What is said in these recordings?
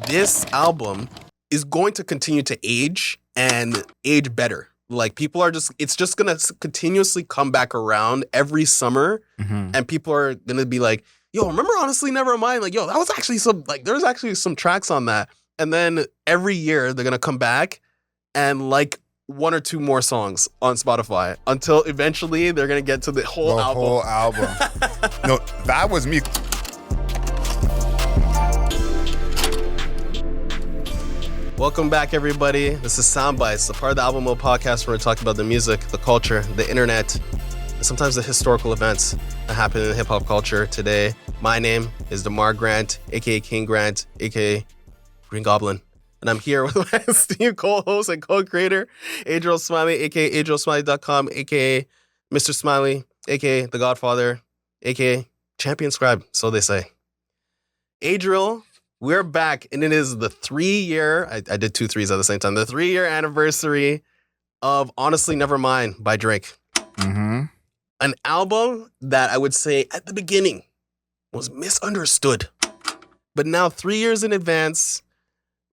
this album is going to continue to age and age better. Like people are it's just going to continuously come back around every summer. And people are going to be like, yo, remember Honestly Nevermind? Like, yo, that was actually there's actually some tracks on that. And then every year they're going to come back and like one or two more songs on Spotify until eventually they're going to get to the whole album. No, that was me. Welcome back, everybody. This is Soundbites, the part of the Album Mode podcast where we talk about the music, the culture, the internet, and sometimes the historical events that happen in hip-hop culture today. My name is Demar Grant, a.k.a. King Grant, a.k.a. Green Goblin. And I'm here with my esteemed co-host and co-creator, Adriel Smiley, a.k.a. AdrielSmiley.com, a.k.a. Mr. Smiley, a.k.a. The Godfather, a.k.a. Champion Scribe, so they say. Adriel, we're back, and it is the 3-year, I did 2 3s at the same time, the 3-year anniversary of Honestly Nevermind by Drake. An album that I would say at the beginning was misunderstood. But now 3 years in advance,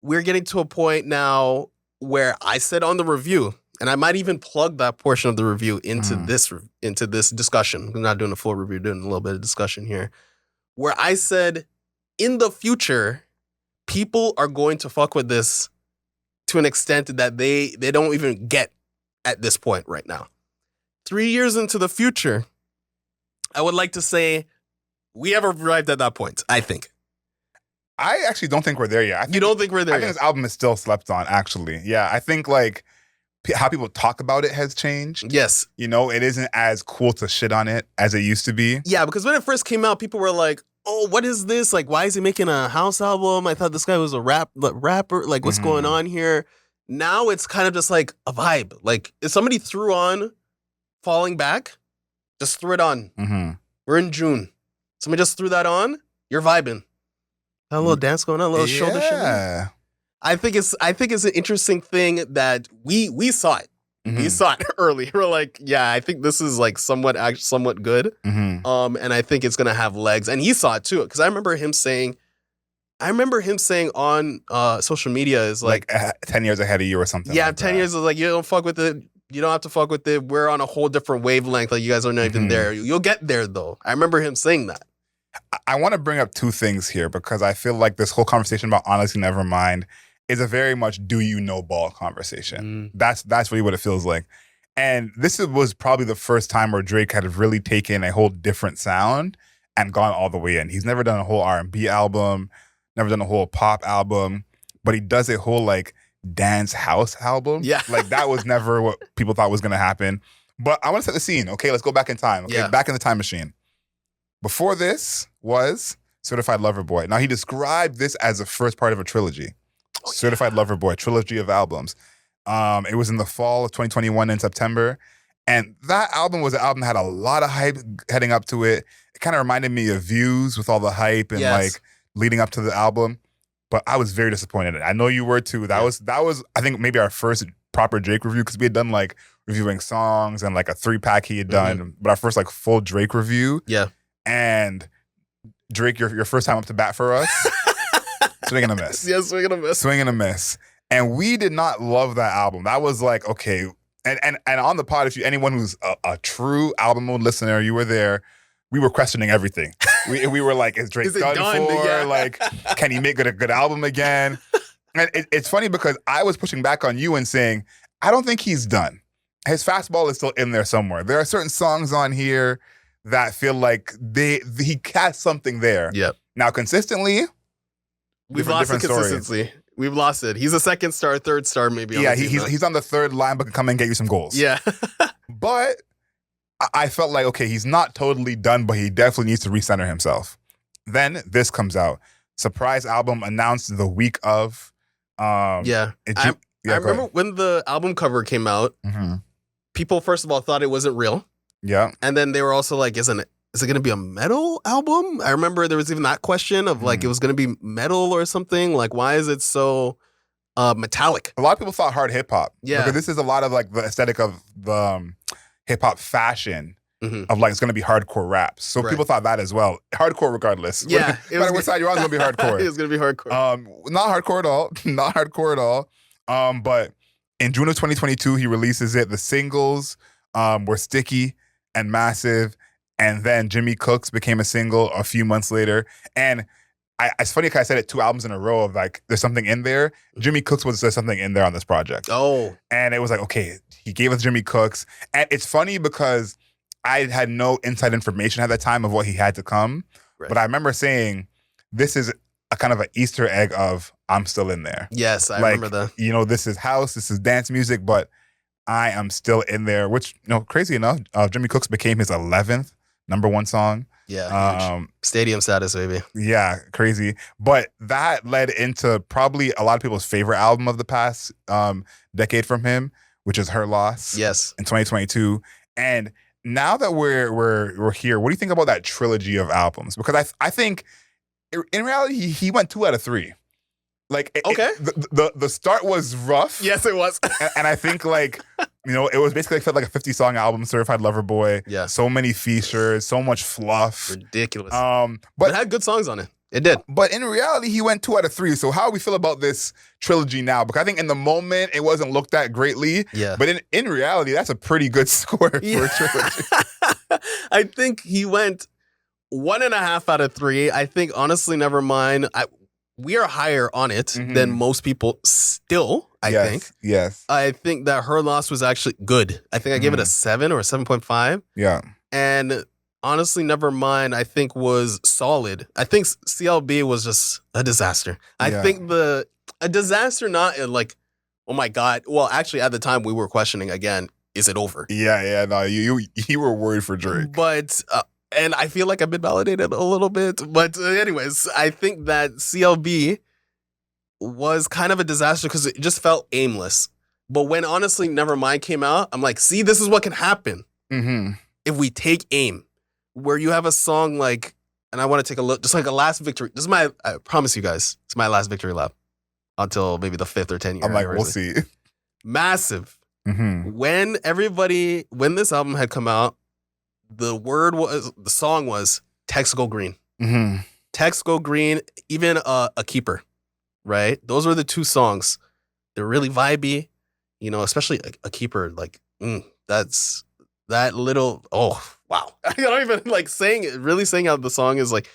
we're getting to a point now where I said on the review, and I might even plug that portion of the review into this discussion. I'm not doing a full review, doing a little bit of discussion here, where I said, in the future, people are going to fuck with this to an extent that they don't even get at this point right now. 3 years into the future, I would like to say we have arrived at that point, I think. I actually don't think we're there yet. You don't think we're there yet? I think this album is still slept on, actually. Yeah, I think like how people talk about it has changed. Yes. You know, it isn't as cool to shit on it as it used to be. Yeah, because when it first came out, people were like, oh, what is this? Like, why is he making a house album? I thought this guy was a rapper. Like, what's going on here? Now it's kind of just like a vibe. Like, if somebody threw on Falling Back, just threw it on. We're in June. Somebody just threw that on, you're vibing. Got a little dance going on, a little shoulder shimmy. I think it's an interesting thing that we saw it. We saw it early. We're like, yeah, I think this is like somewhat good. And I think it's gonna have legs. And he saw it too, because I remember him saying on social media is like 10 years ahead of you or something. Yeah, like 10 years is like, you don't fuck with it. You don't have to fuck with it. We're on a whole different wavelength. Like you guys are not even there. You'll get there though. I remember him saying that. I want to bring up two things here because I feel like this whole conversation about Honestly Nevermind is a very much do you know ball conversation. That's really what it feels like. And this was probably the first time where Drake had really taken a whole different sound and gone all the way in. He's never done a whole R&B album, never done a whole pop album, but he does a whole like dance house album. Yeah. Like that was never what people thought was going to happen. But I want to set the scene. Okay, let's go back in time. Okay, back in the time machine. Before this was Certified Lover Boy. Now, he described this as the first part of a trilogy. Certified Lover Boy, trilogy of albums. It was in the fall of 2021 in September. And that album was an album that had a lot of hype heading up to it. It kind of reminded me of Views with all the hype and like leading up to the album. But I was very disappointed. I know you were too. That was I think maybe our first proper Drake review because we had done like reviewing songs and like a 3-pack he had done. But our first like full Drake review. Yeah. And Drake, your first time up to bat for us, swing and a miss. Yeah, swing and a miss. Swing and a miss. And we did not love that album. That was like, okay. And on the pod, if anyone who's a true album mode listener, you were there, we were questioning everything. We were like, is Drake done for? Yeah. Like, can he make a good album again? And it's funny because I was pushing back on you and saying, I don't think he's done. His fastball is still in there somewhere. There are certain songs on here that feel like he cast something there. Yep. Now, consistently, we've lost the consistency. We've lost it. He's a second star, third star, maybe. Yeah, he's on the third line, but can come and get you some goals. Yeah. But I felt like, okay, he's not totally done, but he definitely needs to recenter himself. Then this comes out. Surprise album announced the week of. I remember when the album cover came out, people, first of all, thought it wasn't real. Yeah. And then they were also like, is it going to be a metal album? I remember there was even that question of like, it was going to be metal or something. Like, why is it so metallic? A lot of people thought hard hip hop. Yeah. Because this is a lot of like the aesthetic of the hip hop fashion of like it's gonna be hardcore rap. So people thought that as well. Hardcore regardless. Yeah. No matter what side you're on, it's gonna be hardcore. It was gonna be hardcore. Not hardcore at all. Not hardcore at all. But in June of 2022, he releases it. The singles were Sticky and Massive. And then Jimmy Cooks became a single a few months later. And it's funny because I said it 2 albums in a row of like, there's something in there. Jimmy Cooks there's something in there on this project. Oh. And it was like, okay, he gave us Jimmy Cooks. And it's funny because I had no inside information at that time of what he had to come. Right. But I remember saying, this is a kind of an Easter egg of I'm still in there. Yes, I remember that. You know, this is house, this is dance music, but I am still in there, which, you know, crazy enough, Jimmy Cooks became his 11th #1 song. Yeah, stadium status, baby. Yeah, crazy. But that led into probably a lot of people's favorite album of the past decade from him, which is Her Loss. Yes, in 2022. And now that we're here, what do you think about that trilogy of albums? Because I think in reality he went 2 out of 3. Like, the start was rough. Yes, it was. and I think, like, you know, it was basically felt like a 50-song album, Certified Lover Boy. Yeah. So many features, so much fluff. Ridiculous. But it had good songs on it. It did. But in reality, he went 2 out of 3. So how do we feel about this trilogy now? Because I think in the moment, it wasn't looked at greatly. Yeah. But in reality, that's a pretty good score for a trilogy. I think he went 1.5 out of 3. I think, honestly, Nevermind, we are higher on it than most people still, I think. Yes. I think that Her Loss was actually good. I think I gave it a 7 or a 7.5. Yeah. And honestly, Nevermind, I think was solid. I think CLB was just a disaster. I think a disaster not in like, oh my God. Well, actually, at the time we were questioning again, is it over? Yeah. No, you were worried for Drake. But and I feel like I've been validated a little bit. But anyways, I think that CLB was kind of a disaster because it just felt aimless. But when honestly Nevermind came out, I'm like, see, this is what can happen if we take aim. Where you have a song like, and I want to take a look, just like a last victory. This is I promise you guys, it's my last victory lap until maybe the 5th or 10th year. I'm like, we'll see. Massive. When this album had come out, the song was Text Go Green. Text Go Green, even a Keeper, right? Those were the 2 songs. They're really vibey, you know, especially a Keeper. Like, that's that little, oh, wow. I don't even like saying how the song is like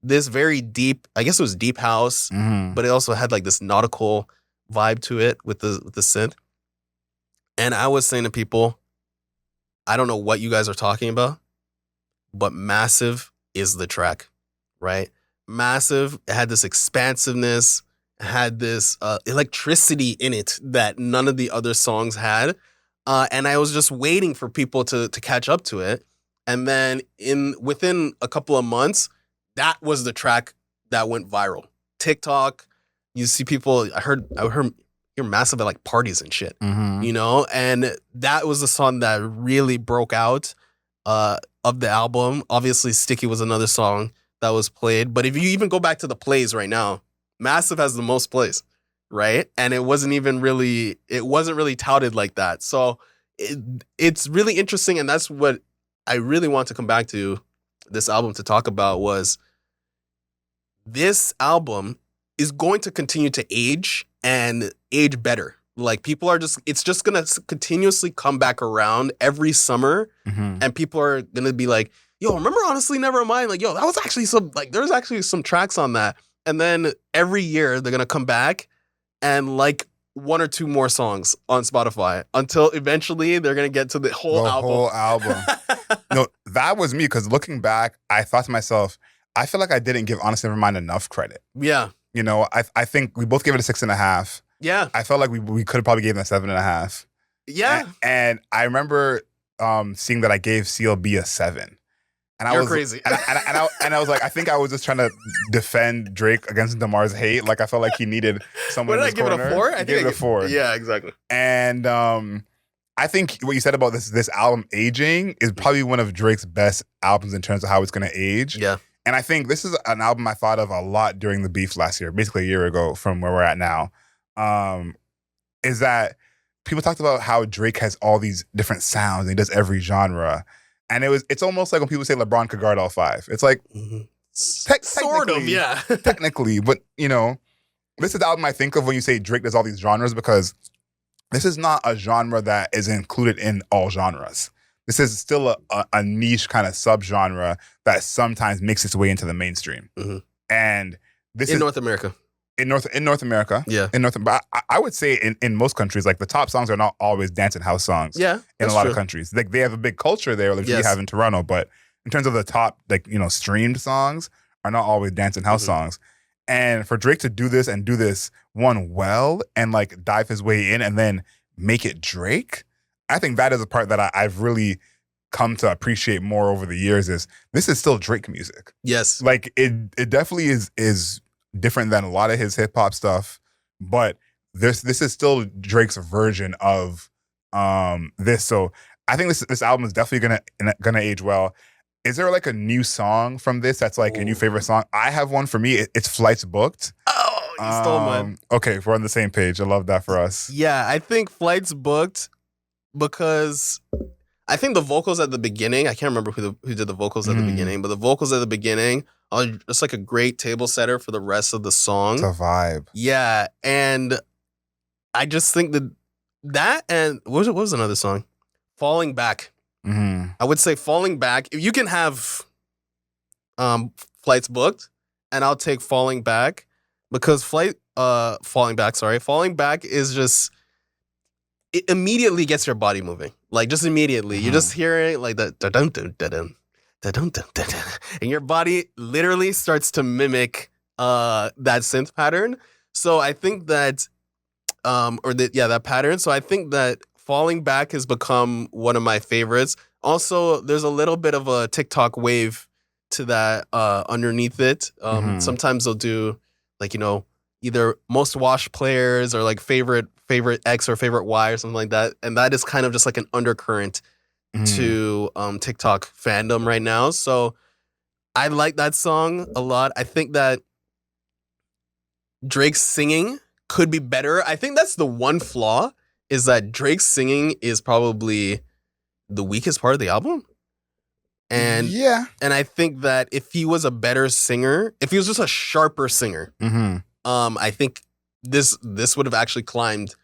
this very deep, I guess it was deep house, but it also had like this nautical vibe to it with the synth. And I was saying to people, I don't know what you guys are talking about, but Massive is the track, right? Massive had this expansiveness, had this electricity in it that none of the other songs had. And I was just waiting for people to catch up to it. And then within a couple of months, that was the track that went viral. TikTok, you see people, I heard you're Massive at like parties and shit, you know? And that was the song that really broke out of the album. Obviously, Sticky was another song that was played. But if you even go back to the plays right now, Massive has the most plays, right? And it wasn't really touted like that. So it's really interesting. And that's what I really want to come back to this album to talk about was this album is going to continue to age and age better. Like it's just going to continuously come back around every summer. And people are going to be like, yo, remember Honestly Nevermind? Like, yo, that was actually there's actually some tracks on that. And then every year they're going to come back and like 1 or 2 more songs on Spotify until eventually they're going to get to the whole album. No, that was me because looking back, I thought to myself, I feel like I didn't give Honestly Nevermind enough credit. Yeah. You know, I think we both gave it a 6.5. Yeah. I felt like we could have probably given it a 7.5. Yeah. And I remember seeing that I gave CLB a 7. And You're was crazy. And I was like, I think I was just trying to defend Drake against Demar's hate. Like I felt like he needed someone. What did I give it a 4? I gave it a 4. Yeah, exactly. And I think what you said about this album aging is probably one of Drake's best albums in terms of how it's going to age. Yeah. And I think this is an album I thought of a lot during the beef last year, basically a year ago from where we're at now. Is that people talked about how Drake has all these different sounds and he does every genre. And it's almost like when people say LeBron could guard all five. It's like, sort of, yeah. technically, but this is the album I think of when you say Drake does all these genres, because this is not a genre that is included in all genres. This is still a niche kind of subgenre that sometimes makes its way into the mainstream. Mm-hmm. And this in North America. In North America. Yeah. But I would say in most countries, like the top songs are not always dance and house songs. Yeah. In a lot of countries. Like they have a big culture there, like we have in Toronto, but in terms of the top, like, streamed songs are not always dance and house songs. And for Drake to do this one well and like dive his way in and then make it Drake, I think that is a part that I've really come to appreciate more over the years. Is this is still Drake music? Yes, like it definitely is different than a lot of his hip hop stuff, but this is still Drake's version of this. So I think this album is definitely gonna age well. Is there like a new song from this that's like a new favorite song? I have one for me. It's Flights Booked. Oh, you stole mine. Okay, we're on the same page. I love that for us. Yeah, I think Flights Booked because I think the vocals at the beginning, I can't remember who did the vocals at the beginning, but the vocals at the beginning are just like a great table setter for the rest of the song. It's a vibe. Yeah, and I just think that and what was another song? Falling Back. Mm-hmm. I would say Falling Back. If you can have Flights Booked, and I'll take Falling Back because Falling Back is just, it immediately gets your body moving. Like just immediately. You just hear it like that dun dun dun dun dun dun dun, and your body literally starts to mimic that synth pattern. So I think that that pattern. So I think that Falling Back has become one of my favorites. Also, there's a little bit of a TikTok wave to that underneath it. Sometimes they'll do like, either most watched players or like favorite X or favorite Y or something like that. And that is kind of just like an undercurrent to TikTok fandom right now. So I like that song a lot. I think that Drake's singing could be better. I think that's the one flaw, is that Drake's singing is probably the weakest part of the album. And and I think that if he was a better singer, if he was just a sharper singer, I think this would have actually climbed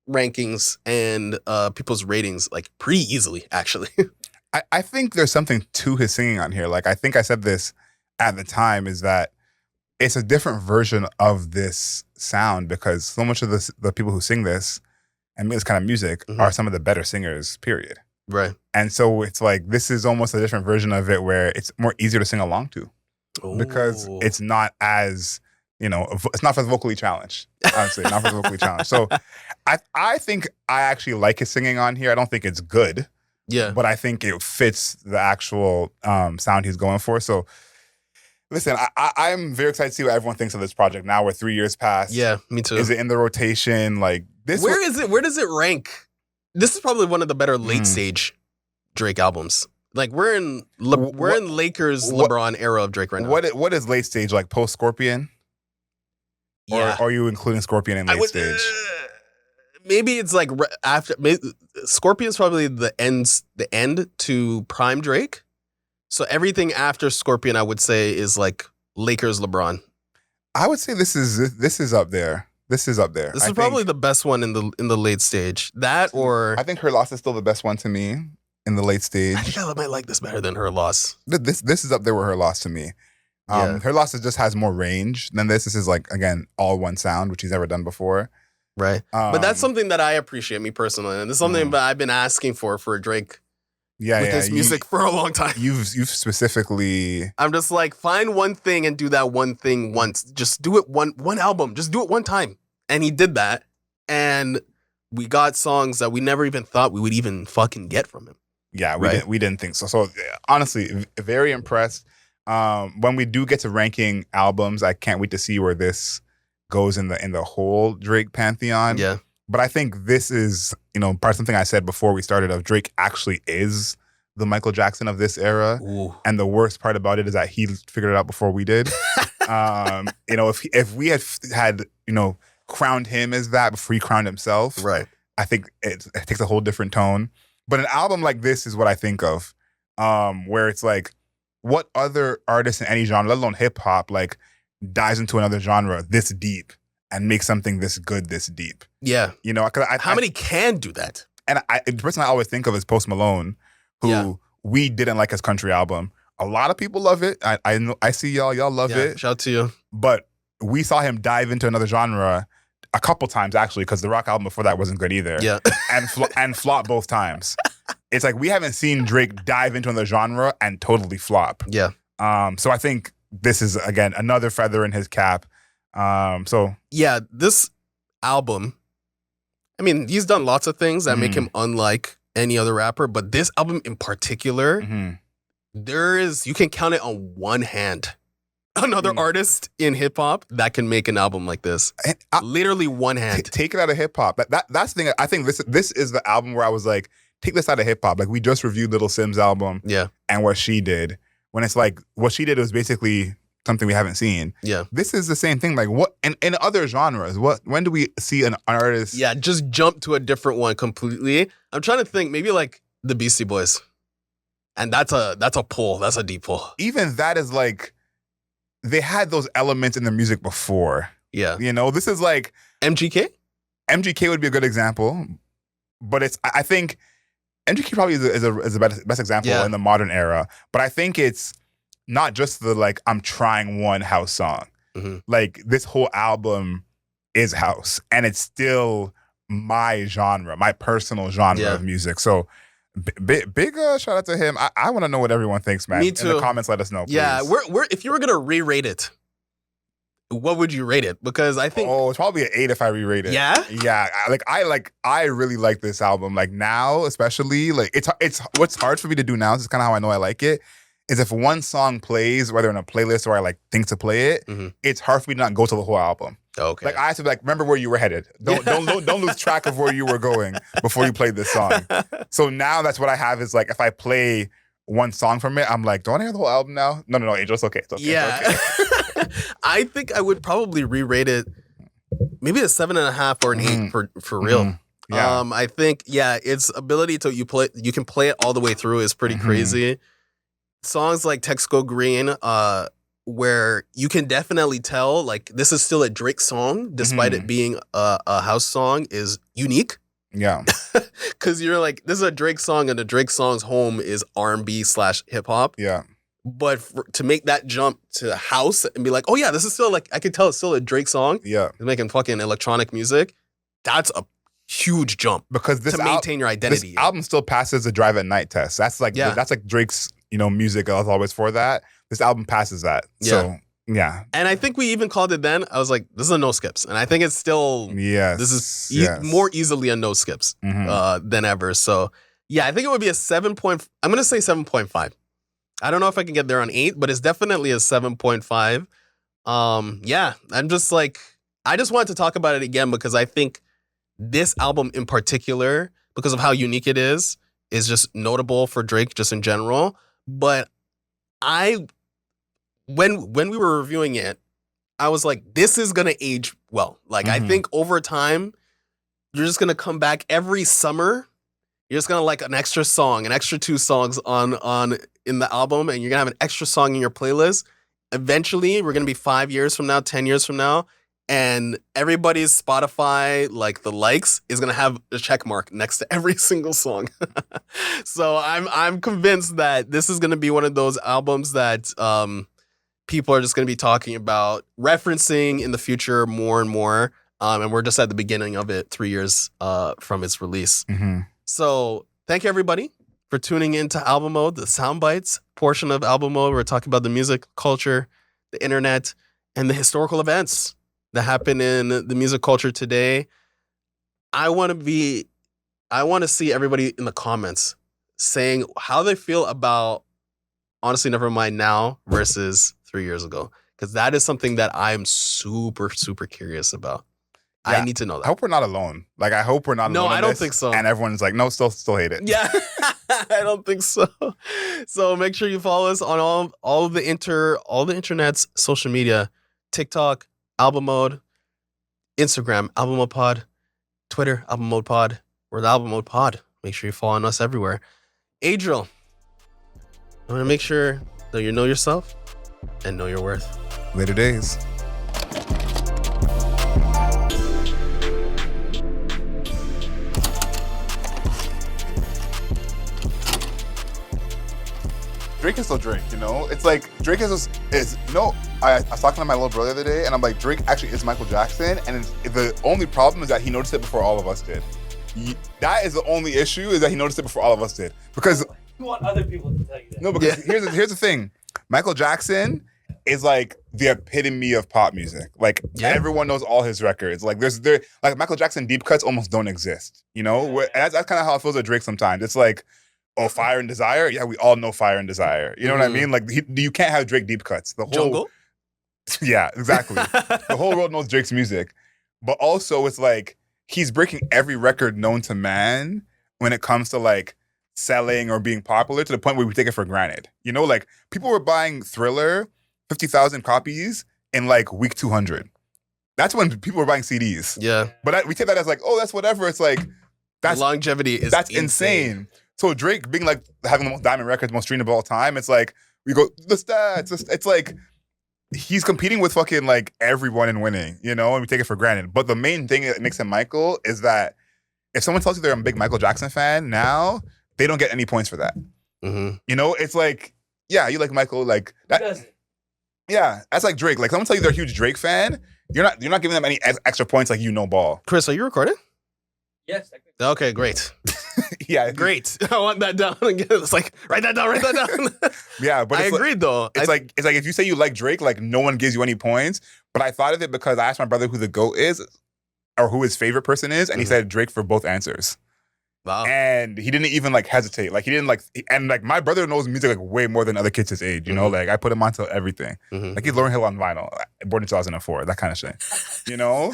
rankings and people's ratings like pretty easily, actually. I think there's something to his singing on here. Like I think I said this at the time, is that it's a different version of this sound, because so much of the people who sing this and this kind of music are some of the better singers, period. Right. And so it's like, this is almost a different version of it where it's more easier to sing along to. Because it's not as, it's not as vocally challenged. Honestly, not as vocally challenged. So I think I actually like his singing on here. I don't think it's good. Yeah. But I think it fits the actual sound he's going for. So listen, I'm very excited to see what everyone thinks of this project now. We're 3 years past. Yeah, me too. Is it in the rotation? Like this? Where is it? Where does it rank? This is probably one of the better late stage Drake albums. Like we're in Lakers LeBron era of Drake right now. What is late stage, like post Scorpion? Yeah. Or are you including Scorpion in late stage? Maybe it's like after. Scorpion's probably the end to prime Drake. So everything after Scorpion, I would say, is like Lakers LeBron. I would say this is up there. This is up there. This is probably the best one in the late stage. That or I think Her Loss is still the best one to me in the late stage. I think I might like this better than Her Loss. This is up there with Her Loss to me. Her Loss just has more range than this. This is like, again, all one sound, which he's never done before. Right. But that's something that I appreciate, me personally. And this is something that I've been asking for Drake. With his music for a long time. You've specifically. I'm just like, find one thing and do that one thing once. Just do it one album. Just do it one time. And he did that. And we got songs that we never even thought we would even fucking get from him. Yeah, we didn't think so. So honestly, very impressed. When we do get to ranking albums, I can't wait to see where this goes in the whole Drake pantheon. Yeah. But I think this is, part of something I said before we started of Drake actually is the Michael Jackson of this era. Ooh. And the worst part about it is that he figured it out before we did. If we had crowned him as that before he crowned himself, right? I think it takes a whole different tone. But an album like this is what I think of. where it's like, what other artist in any genre, let alone hip hop, like dives into another genre this deep and makes something this good, this deep? Yeah. You know, how many can do that? And the person I always think of is Post Malone, who we didn't like his country album. A lot of people love it. I know, I see y'all love it. Shout out to you. But we saw him dive into another genre a couple times, actually, because the rock album before that wasn't good either. Yeah. and flop both times. It's like we haven't seen Drake dive into another genre and totally flop. Yeah. So I think this is, again, another feather in his cap. Yeah, this album, I mean, he's done lots of things that make him unlike any other rapper, but this album in particular, you can count it on one hand. Another artist in hip hop that can make an album like this. Literally one hand. Take it out of hip hop. That's the thing. I think this is the album where I was like, take this out of hip hop. Like, we just reviewed Little Sim's album. Yeah. And what she did. When it's like, what she did was basically something we haven't seen. Yeah. This is the same thing. Like, what in other genres? When do we see an artist? Yeah, just jump to a different one completely. I'm trying to think, maybe like the Beastie Boys. And that's a pull. That's a deep pull. Even that is like, they had those elements in the music before. Yeah. You know, this is like MGK? MGK would be a good example. But I think MGK probably is the best example in the modern era. But I think it's not just the, like, I'm trying one house song. Like, this whole album is house. And it's still my genre, my personal genre of music. So big shout out to him. I want to know what everyone thinks, man. Me too. In the comments, let us know, please. Yeah, we're if you were gonna re-rate it, what would you rate it? Because I think it's probably an 8 if I re-rate it. Yeah? Yeah. I really like this album. Like, now, especially, like, it's what's hard for me to do now, this is kind of how I know I like it, is if one song plays, whether in a playlist or I like think to play it, it's hard for me to not go to the whole album. Okay. Like, I have to be like, remember where you were headed. Don't lose track of where you were going before you played this song. So now that's what I have, is like, if I play one song from it, I'm like, do I want to hear the whole album now? No, Angel, it's okay. It's okay. Yeah. It's okay. I think I would probably re-rate it maybe a 7.5 or an 8 for real. Yeah. I think, its ability to you can play it all the way through is pretty crazy. Songs like Text Go Green, where you can definitely tell, like, this is still a Drake song, despite it being a house song, is unique. Yeah. Because you're like, this is a Drake song, and the Drake song's home is R&B/hip hop. Yeah. But to make that jump to house and be like, oh yeah, this is still, like, I could tell it's still a Drake song. Yeah. He's making fucking electronic music. That's a huge jump. Because this to maintain your identity. This album still passes the Drive at Night test. That's like Drake's, music. I was always for that. This album passes that. Yeah. So, yeah. And I think we even called it then. I was like, this is a no skips. And I think it's still, this is more easily a no skips than ever. So, yeah, I think it would be a 7 point. I'm going to say 7.5. I don't know if I can get there on 8, but it's definitely a 7.5. I'm just like, I just wanted to talk about it again because I think this album in particular, because of how unique it is just notable for Drake just in general. But when we were reviewing it, I was like, this is going to age well. Like, I think over time, you're just going to come back every summer. You're just going to like an extra song, an extra 2 songs on in the album, and you're going to have an extra song in your playlist. Eventually, we're going to be 5 years from now, 10 years from now, and everybody's Spotify, like the likes, is going to have a check mark next to every single song. So I'm convinced that this is going to be one of those albums that people are just going to be talking about, referencing in the future more and more. And we're just at the beginning of it, 3 years from its release. So thank you, everybody, for tuning in to Album Mode, the sound bites portion of Album Mode. We're talking about the music, culture, the internet, and the historical events that happen in the music culture today. I want to see everybody in the comments saying how they feel about, honestly, Nevermind now versus 3 years ago. Because that is something that I'm super, super curious about. Yeah, I need to know that. I hope we're not alone. Like, I hope we're not alone. No, I don't think so. And everyone's like, no, still hate it. Yeah, I don't think so. So make sure you follow us on all the internet's social media: TikTok, Album Mode, Instagram, Album Mode Pod, Twitter, Album Mode Pod. We're the Album Mode Pod. Make sure you're following us everywhere. Adriel, I'm gonna make sure that you know yourself and know your worth. Later days. Drake is still Drake, you know? It's like, Drake I was talking to my little brother the other day, and I'm like, Drake actually is Michael Jackson, and the only problem is that he noticed it before all of us did. That is the only issue, is that he noticed it before all of us did. Because you want other people to tell you that. No, because here's the thing. Michael Jackson is like the epitome of pop music. Like everyone knows all his records. Like like Michael Jackson deep cuts almost don't exist. You know? And that's kind of how it feels with Drake sometimes. It's like, oh, Fire and Desire? Yeah, we all know Fire and Desire. You know what I mean? Like, you can't have Drake deep cuts. The whole Jungle? Yeah, exactly. The whole world knows Drake's music. But also, it's like, he's breaking every record known to man when it comes to, like, selling or being popular, to the point where we take it for granted. You know, like, people were buying Thriller, 50,000 copies in, like, week 200. That's when people were buying CDs. Yeah. But we take that as, like, oh, that's whatever. It's like, the longevity is insane. So Drake being like having the most diamond records, most streamed of all time, it's like we go the stats. It's like he's competing with fucking like everyone and winning, you know, and we take it for granted. But the main thing that makes him Michael is that if someone tells you they're a big Michael Jackson fan now, they don't get any points for that. Mm-hmm. You know, it's like, yeah, you like Michael, like that. Yeah, that's like Drake. Like someone tell you they're a huge Drake fan, you're not giving them any extra points, like you know ball. Chris, are you recording? Yes. Okay, great. Yeah, great. I want that down again. It's like write that down. Yeah, but I agreed though. It's like if you say you like Drake, like no one gives you any points. But I thought of it because I asked my brother who the GOAT is, or who his favorite person is, and he said Drake for both answers. Wow. And he didn't even like hesitate. Like he didn't like, and like my brother knows music like way more than other kids his age. You know, like I put him onto everything. Like he's Lauryn Hill on vinyl, born in 2004, that kind of shit. You know.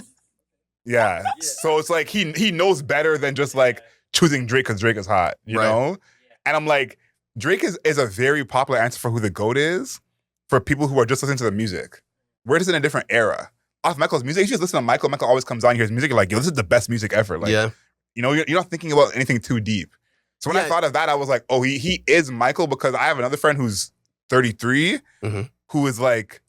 Yeah. So it's like he knows better than just like choosing Drake because Drake is hot, you know? And I'm like, Drake is a very popular answer for who the GOAT is for people who are just listening to the music. We're just in a different era. Off Michael's music, you just listen to Michael always comes on, hears music, you're like, yo, this is the best music ever. Like, you know, you're not thinking about anything too deep. So when I thought of that, I was like, oh, he is Michael, because I have another friend who's 33 who is like,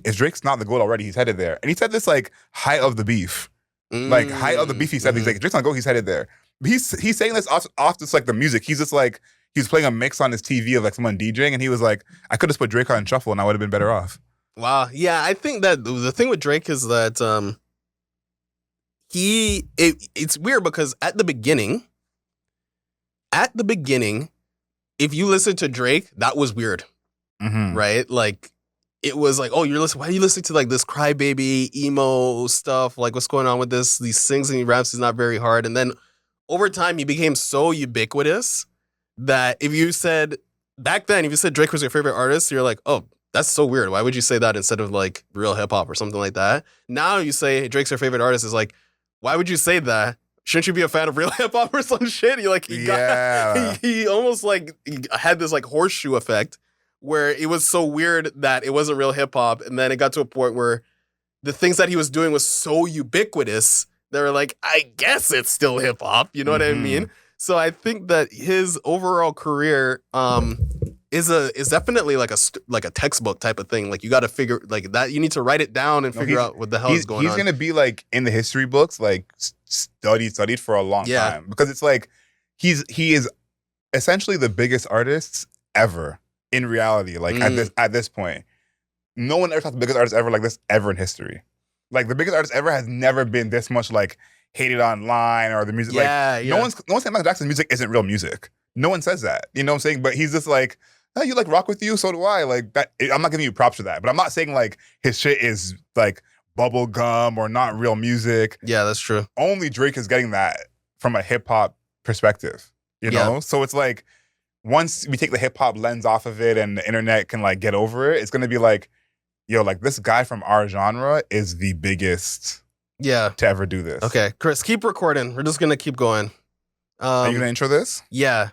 if Drake's not the GOAT already, he's headed there. And he said this like height of the beef. Like height of the beef, he said he's like, Drake's not GOAT, he's headed there. But he's saying this off just like the music. He's just like, he's playing a mix on his TV of like someone DJing, and he was like, I could have put Drake on shuffle and I would have been better off. Wow. Yeah, I think that the thing with Drake is that it's weird because at the beginning, if you listen to Drake, that was weird. Right? Like, it was like, oh, why are you listening to like this crybaby emo stuff? Like, what's going on with this? These sings and he raps is not very hard. And then over time, he became so ubiquitous that if you said Drake was your favorite artist, you're like, oh, that's so weird. Why would you say that instead of like real hip hop or something like that? Now you say Drake's your favorite artist is like, why would you say that? Shouldn't you be a fan of real hip hop or some shit? He almost like he had this like horseshoe effect, where it was so weird that it wasn't real hip hop. And then it got to a point where the things that he was doing was so ubiquitous, they were like, I guess it's still hip hop. You know what I mean? So I think that his overall career is definitely like a textbook type of thing. Like you got to figure like that. You need to write it down and figure out what the hell is going on. He's going to be like in the history books, like studied for a long time, because it's like he is essentially the biggest artist ever. In reality, like at this point, no one ever thought the biggest artist ever like this ever in history. Like the biggest artist ever has never been this much like hated online, or the music. No one's saying Michael Jackson's music isn't real music. No one says that. You know what I'm saying? But he's just like, oh, you like rock with you, so do I. Like that. I'm not giving you props for that. But I'm not saying like his shit is like bubble gum or not real music. Yeah, that's true. Only Drake is getting that from a hip hop perspective. You know, so it's like, once we take the hip hop lens off of it and the internet can like get over it, it's gonna be like, yo, like this guy from our genre is the biggest to ever do this. Okay, Chris, keep recording. We're just gonna keep going. Are you gonna intro this? Yeah.